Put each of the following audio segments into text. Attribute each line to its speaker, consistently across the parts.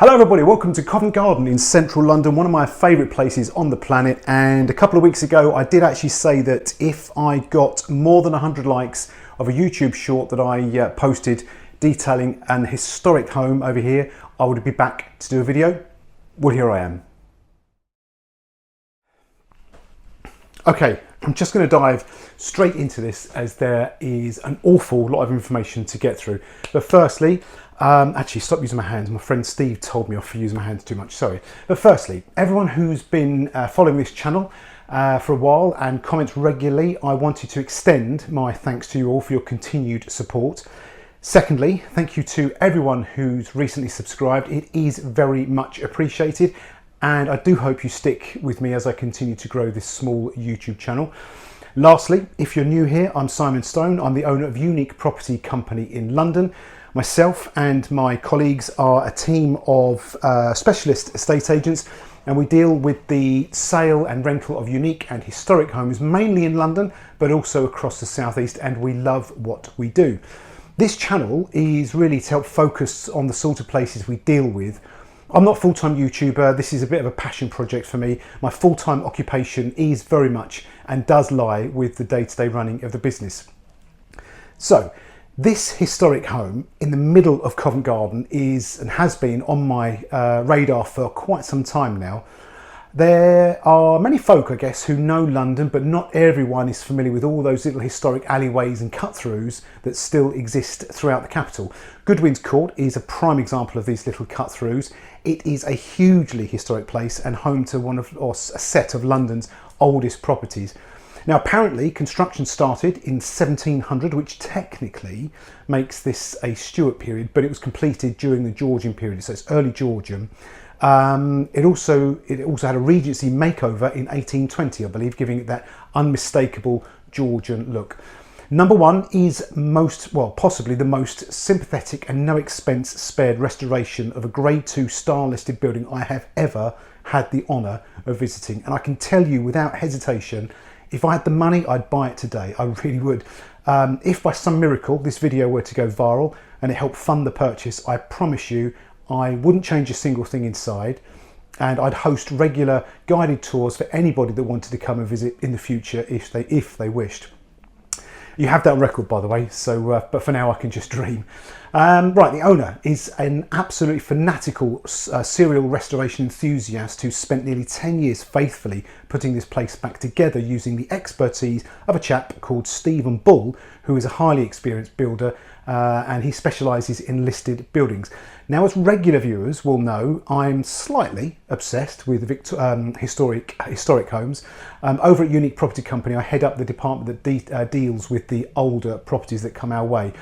Speaker 1: Hello everybody, welcome to Covent Garden in central London, one of my favourite places on the planet. And a couple of weeks ago I did actually say that if I got more than 100 likes of a YouTube short that I posted detailing an historic home over here, I would be back to do a video. Well, here I am. Okay, I'm just going to dive straight into this as there is an awful lot of information to get through. But firstly, actually stop using my hands. My friend Steve told me off for using my hands too much, sorry. But firstly, everyone who's been following this channel for a while and comments regularly, I wanted to extend my thanks to you all for your continued support. Secondly, thank you to everyone who's recently subscribed. It is very much appreciated. And I do hope you stick with me as I continue to grow this small YouTube channel. Lastly, if you're new here, I'm Simon Stone. I'm the owner of Unique Property Company in London. Myself and my colleagues are a team of specialist estate agents, and we deal with the sale and rental of unique and historic homes, mainly in London, but also across the southeast, and we love what we do. This channel is really to help focus on the sort of places we deal with. I'm not a full-time YouTuber, this is a bit of a passion project for me. My full-time occupation is very much and does lie with the day-to-day running of the business. So, this historic home in the middle of Covent Garden is and has been on my radar for quite some time now. There are many folk, I guess, who know London, but not everyone is familiar with all those little historic alleyways and cut-throughs that still exist throughout the capital. Goodwin's Court is a prime example of these little cut-throughs. It is a hugely historic place and home to a set of London's oldest properties. Now, apparently construction started in 1700, which technically makes this a Stuart period, but it was completed during the Georgian period, so it's early Georgian. It also had a Regency makeover in 1820, I believe, giving it that unmistakable Georgian look. Number one is possibly the most sympathetic and no expense spared restoration of a Grade 2 star listed building I have ever had the honour of visiting. And I can tell you without hesitation, if I had the money, I'd buy it today. I really would. If by some miracle this video were to go viral and it helped fund the purchase, I promise you I wouldn't change a single thing inside, and I'd host regular guided tours for anybody that wanted to come and visit in the future if they wished. You have that on record, by the way, so but for now I can just dream. Right, the owner is an absolutely fanatical serial restoration enthusiast who spent nearly 10 years faithfully putting this place back together using the expertise of a chap called Stephen Bull, who is a highly experienced builder, and he specialises in listed buildings. Now, as regular viewers will know, I'm slightly obsessed with historic homes. Over at Unique Property Company, I head up the department that deals with the older properties that come our way.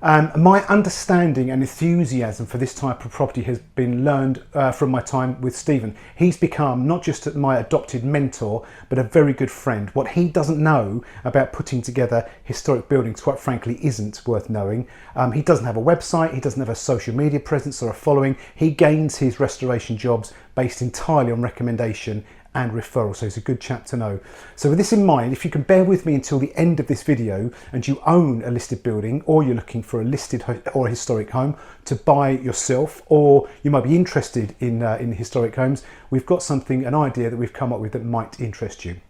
Speaker 1: My understanding and enthusiasm for this type of property has been learned from my time with Stephen. He's become not just my adopted mentor, but a very good friend. What he doesn't know about putting together historic buildings, quite frankly, isn't worth knowing. He doesn't have a website, he doesn't have a social media presence or a following. He gains his restoration jobs based entirely on recommendation and referral, so he's a good chap to know. So with this in mind, if you can bear with me until the end of this video and you own a listed building, or you're looking for a listed or a historic home to buy yourself, or you might be interested in historic homes, we've got an idea that we've come up with that might interest you.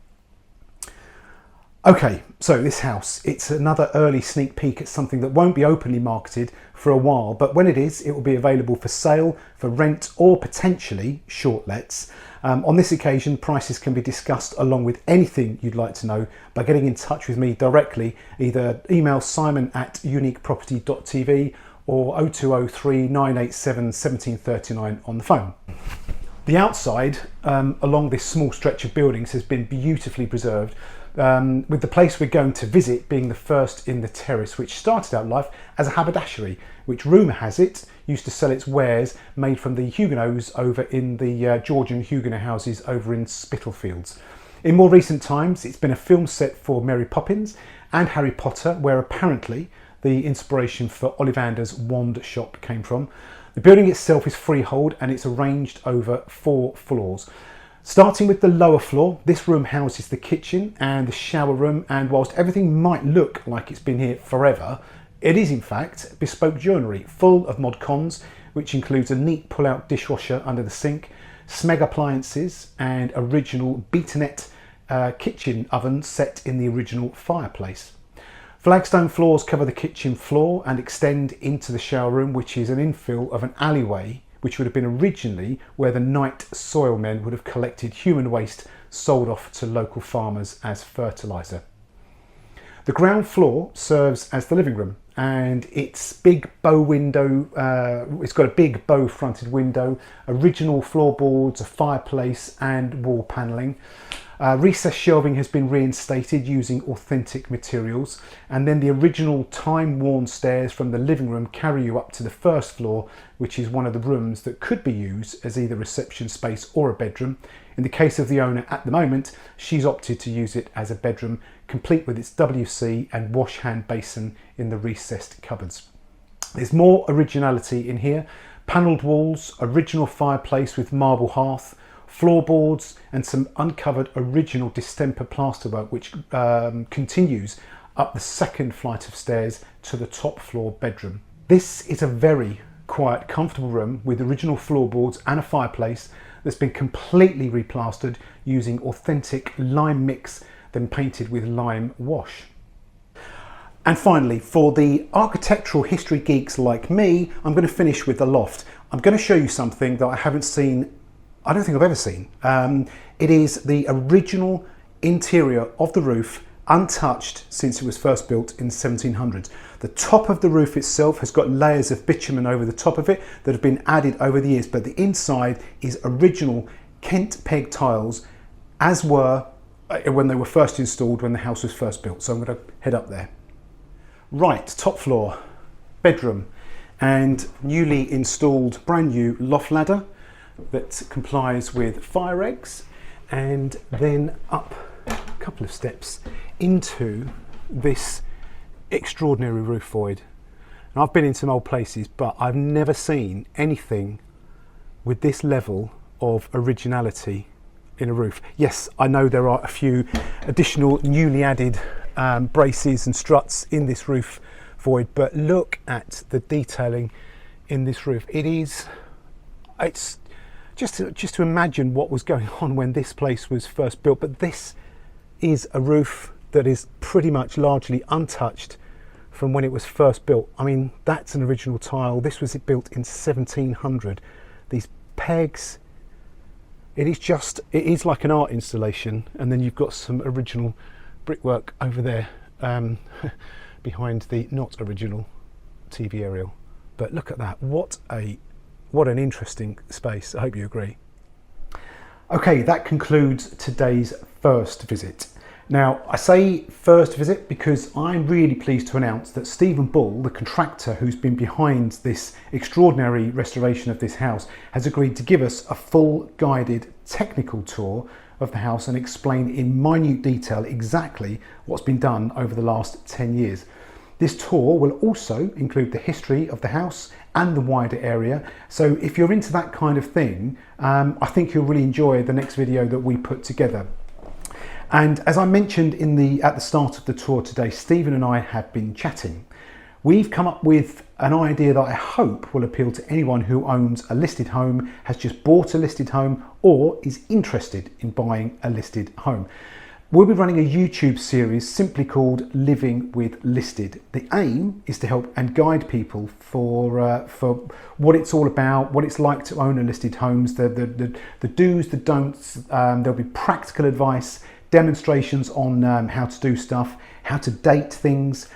Speaker 1: Okay, so this house, it's another early sneak peek at something that won't be openly marketed for a while, but when it is, it will be available for sale, for rent, or potentially short lets. On this occasion, prices can be discussed along with anything you'd like to know by getting in touch with me directly. Either email simon@uniqueproperty.tv or 0203 987 1739 on the phone. The outside along this small stretch of buildings has been beautifully preserved, with the place we're going to visit being the first in the terrace, which started out life as a haberdashery, which rumour has it used to sell its wares made from the Huguenots over in the Georgian Huguenot houses over in Spitalfields. In more recent times, it's been a film set for Mary Poppins and Harry Potter, where apparently the inspiration for Ollivander's wand shop came from. The building itself is freehold and it's arranged over 4 floors. Starting with the lower floor, this room houses the kitchen and the shower room, and whilst everything might look like it's been here forever, it is in fact bespoke joinery full of mod cons which includes a neat pull-out dishwasher under the sink, Smeg appliances and original Beatonet kitchen oven set in the original fireplace. Flagstone floors cover the kitchen floor and extend into the shower room, which is an infill of an alleyway which would have been originally where the night soil men would have collected human waste sold off to local farmers as fertiliser. The ground floor serves as the living room, and its big bow window, it's got a big bow fronted window, original floorboards, a fireplace and wall panelling. Recessed shelving has been reinstated using authentic materials, and then the original time-worn stairs from the living room carry you up to the first floor, which is one of the rooms that could be used as either reception space or a bedroom. In the case of the owner at the moment, she's opted to use it as a bedroom, complete with its WC and wash hand basin in the recessed cupboards. There's more originality in here. Panelled walls, original fireplace with marble hearth, floorboards and some uncovered original distemper plasterwork which continues up the second flight of stairs to the top floor bedroom. This is a very quiet, comfortable room with original floorboards and a fireplace that's been completely replastered using authentic lime mix, then painted with lime wash. And finally, for the architectural history geeks like me, I'm going to finish with the loft. I'm going to show you something that I haven't seen, I don't think I've ever seen. It is the original interior of the roof, untouched since it was first built in the 1700s. The top of the roof itself has got layers of bitumen over the top of it that have been added over the years, but the inside is original Kent peg tiles, as were when they were first installed when the house was first built. So I'm going to head up there. Right, top floor, bedroom, and newly installed brand new loft ladder that complies with fire eggs, and then up a couple of steps into this extraordinary roof void. And I've been in some old places, but I've never seen anything with this level of originality in a roof. Yes, I know there are a few additional newly added braces and struts in this roof void, but look at the detailing in this roof. It's just to imagine what was going on when this place was first built. But this is a roof that is pretty much largely untouched from when it was first built. I mean, that's an original tile. This was built in 1700. These pegs, it is like an art installation, and then you've got some original brickwork over there behind the not original TV aerial. But look at that, what an interesting space. I hope you agree. Okay, that concludes today's first visit. Now, I say first visit because I'm really pleased to announce that Stephen Bull, the contractor who's been behind this extraordinary restoration of this house, has agreed to give us a full guided technical tour of the house and explain in minute detail exactly what's been done over the last 10 years. This tour will also include the history of the house and the wider area. So if you're into that kind of thing, I think you'll really enjoy the next video that we put together. And as I mentioned at the start of the tour today, Stephen and I have been chatting. We've come up with an idea that I hope will appeal to anyone who owns a listed home, has just bought a listed home, or is interested in buying a listed home. We'll be running a YouTube series simply called Living with Listed. The aim is to help and guide people for what it's all about, what it's like to own a listed homes, the do's, the don'ts. There'll be practical advice, demonstrations on how to do stuff, how to date things,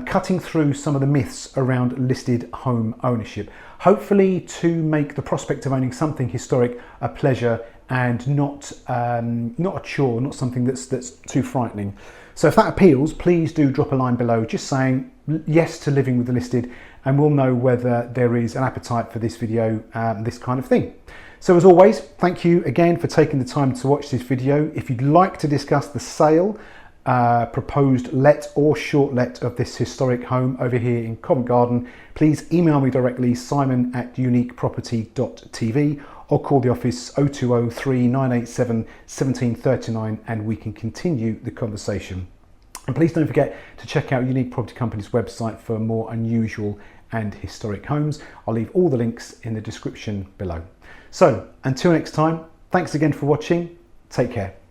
Speaker 1: cutting through some of the myths around listed home ownership, hopefully to make the prospect of owning something historic a pleasure and not a chore, not something that's too frightening. So if that appeals, please do drop a line below just saying yes to living with the listed, and we'll know whether there is an appetite for this video, this kind of thing. So as always, thank you again for taking the time to watch this video. If you'd like to discuss the sale, proposed let or short let of this historic home over here in Covent Garden, please email me directly, simon@uniqueproperty.tv, or call the office 020 3987 1739 and we can continue the conversation. And please don't forget to check out Unique Property Company's website for more unusual and historic homes. I'll leave all the links in the description below. So until next time, thanks again for watching. Take care.